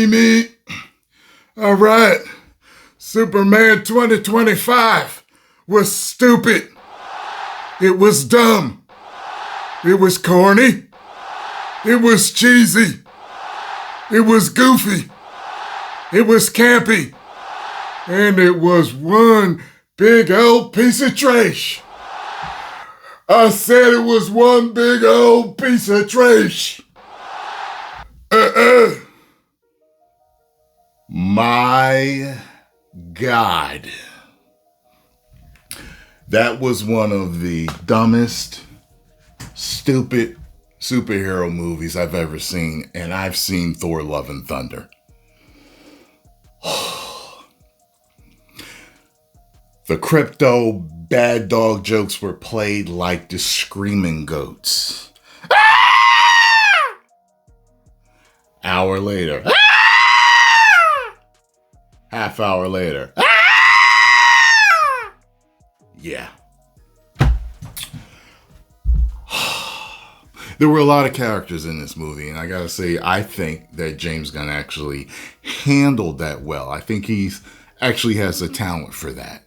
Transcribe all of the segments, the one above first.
Me. All right. Superman 2025 was stupid. It was dumb. It was corny. It was cheesy. It was goofy. It was campy. And it was one big old piece of trash. I said it was one big old piece of trash. My God. That was one of the dumbest, stupid superhero movies I've ever seen, and I've seen Thor: Love and Thunder. The crypto bad dog jokes were played like the screaming goats. Hour later. Half hour later. Yeah. There were a lot of characters in this movie, and I gotta say, I think that James Gunn actually handled that well. I think he's actually has the talent for that.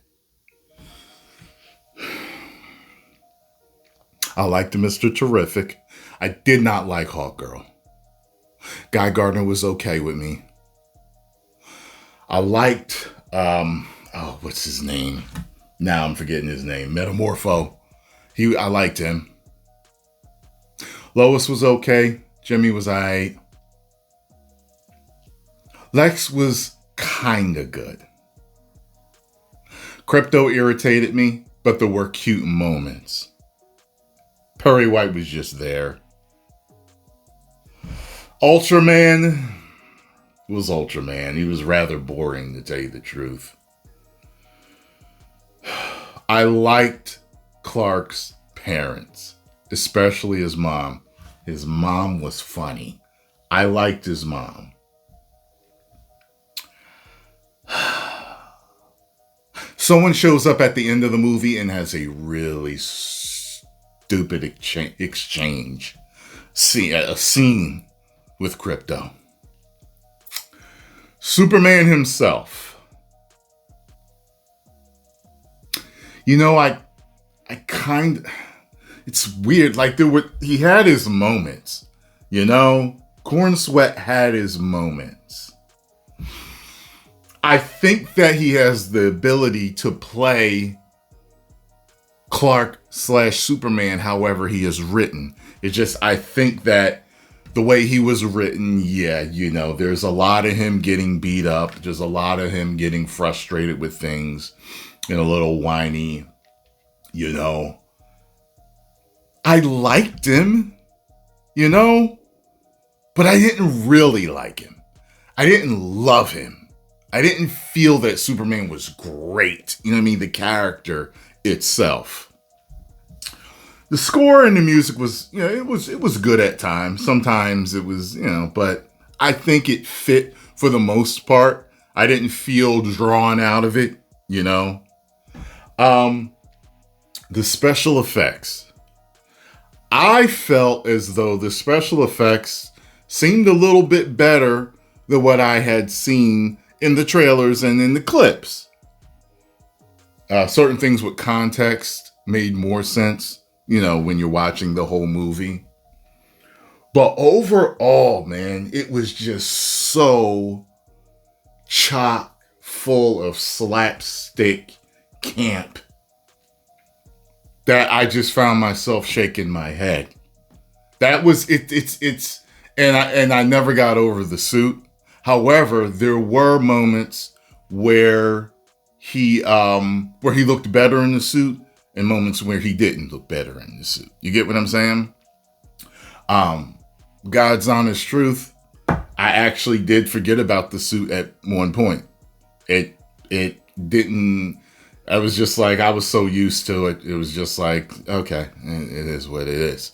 I liked Mr. Terrific. I did not like Hawkgirl. Guy Gardner was okay with me. I liked, what's his name? Now I'm forgetting his name. Metamorpho. I liked him. Lois was okay. Jimmy was alright. Lex was kinda good. Crypto irritated me, but there were cute moments. Perry White was just there. Ultraman was Ultraman. He was rather boring, to tell you the truth. I liked Clark's parents, especially his mom. His mom was funny. I liked his mom. Someone shows up at the end of the movie and has a really stupid exchange. A scene with Crypto. Superman himself. You know, it's weird. Like he had his moments, you know? Corn Sweat had his moments. I think that he has the ability to play Clark/Superman however he is written. It's just, I think that the way he was written, yeah, you know, there's a lot of him getting beat up. There's a lot of him getting frustrated with things and a little whiny, you know. I liked him, you know, but I didn't really like him. I didn't love him. I didn't feel that Superman was great. You know what I mean? The character itself. The score and the music was, you know, it was good at times. Sometimes it was, you know, but I think it fit for the most part. I didn't feel drawn out of it, you know. The special effects. I felt as though the special effects seemed a little bit better than what I had seen in the trailers and in the clips. Certain things with context made more sense, you know, when you're watching the whole movie. But overall, man, it was just so chock full of slapstick camp that I just found myself shaking my head. That was it. And I never got over the suit. However, there were moments where he looked better in the suit, and moments where he didn't look better in the suit. You get what I'm saying? God's honest truth, I actually did forget about the suit at one point. It didn't. I was just like, I was so used to it. It was just like, okay, it is what it is.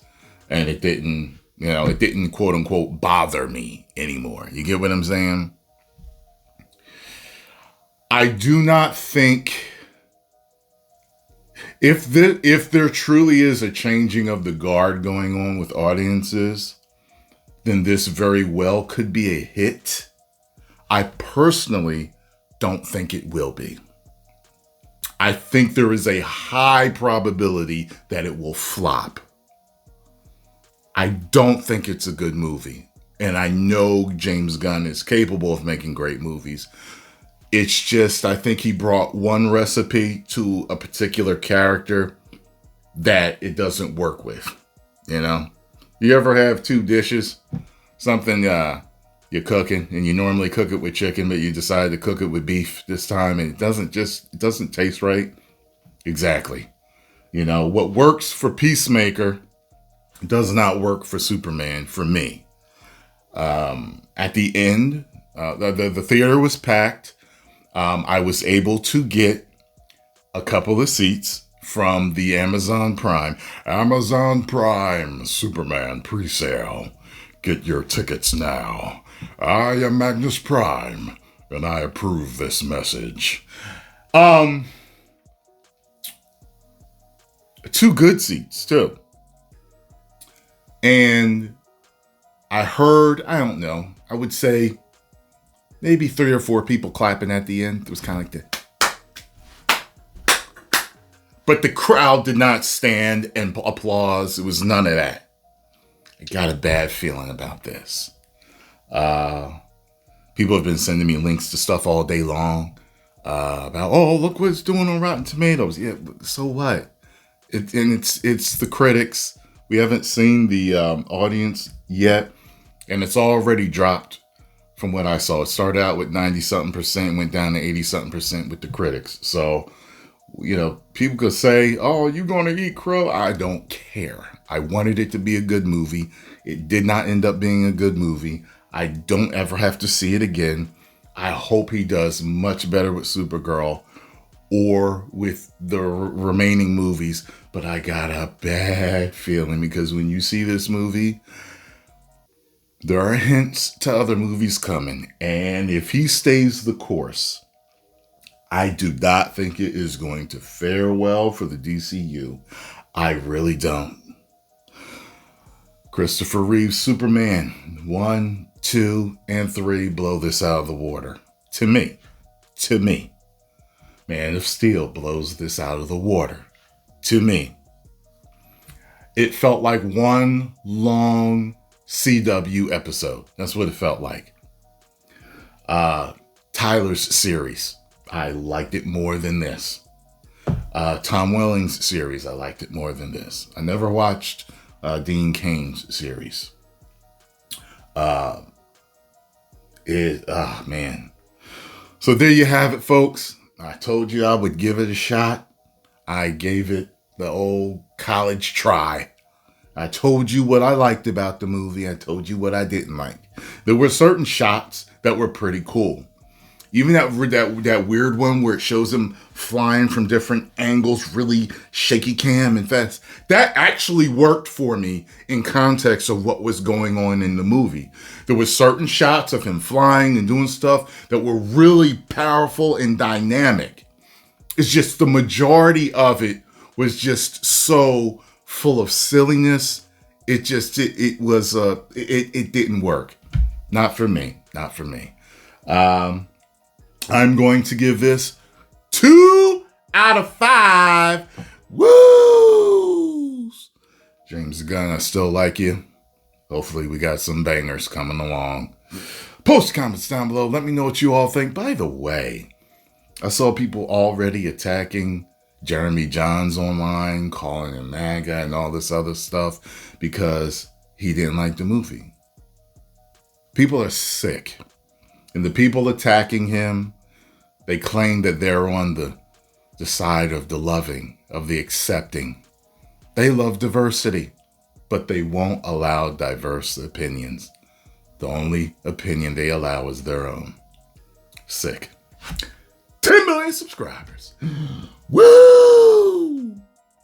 And it didn't, you know, it didn't quote unquote bother me anymore. You get what I'm saying? I do not think If there truly is a changing of the guard going on with audiences, then this very well could be a hit. I personally don't think it will be. I think there is a high probability that it will flop. I don't think it's a good movie. And I know James Gunn is capable of making great movies. It's just, I think he brought one recipe to a particular character that it doesn't work with. You know? You ever have two dishes? Something you're cooking and you normally cook it with chicken, but you decide to cook it with beef this time and it doesn't taste right. Exactly. You know, what works for Peacemaker does not work for Superman for me. At the end, the theater was packed. I was able to get a couple of seats from the Amazon Prime Superman pre-sale. Get your tickets now. I am Magnus Prime, and I approve this message. 2 good seats, too. And I heard, I don't know, I would say maybe 3 or 4 people clapping at the end. It was kind of like that. But the crowd did not stand and applause. It was none of that. I got a bad feeling about this. People have been sending me links to stuff all day long about, oh, look what it's doing on Rotten Tomatoes. Yeah, so what? It's the critics. We haven't seen the audience yet, and it's already dropped from what I saw. It started out with 90-something%, went down to 80-something% with the critics. So, you know, people could say, oh, you're going to eat crow. I don't care. I wanted it to be a good movie. It did not end up being a good movie. I don't ever have to see it again. I hope he does much better with Supergirl or with the remaining movies. But I got a bad feeling because when you see this movie, there are hints to other movies coming. And if he stays the course, I do not think it is going to fare well for the DCU. I really don't. Christopher Reeve's Superman 1, 2, and 3 blow this out of the water. To me. Man of Steel blows this out of the water. To me. It felt like one long CW episode. That's what it felt like. Tyler's series. I liked it more than this. Tom Welling's series. I liked it more than this. I never watched Dean Cain's series. Man. So there you have it, folks. I told you I would give it a shot. I gave it the old college try. I told you what I liked about the movie. I told you what I didn't like. There were certain shots that were pretty cool. Even that weird one where it shows him flying from different angles, really shaky cam and fast. That actually worked for me in context of what was going on in the movie. There were certain shots of him flying and doing stuff that were really powerful and dynamic. It's just the majority of it was just so full of silliness. It didn't work. Not for me. I'm going to give this 2 out of 5. Woos! James Gunn, I still like you. Hopefully we got some bangers coming along. Post comments down below. Let me know what you all think. By the way, I saw people already attacking Jeremy Jahns online, calling him MAGA and all this other stuff because he didn't like the movie. People are sick. And the people attacking him, they claim that they're on the side of the loving, of the accepting. They love diversity, but they won't allow diverse opinions. The only opinion they allow is their own. Sick. 10 million subscribers. Woo!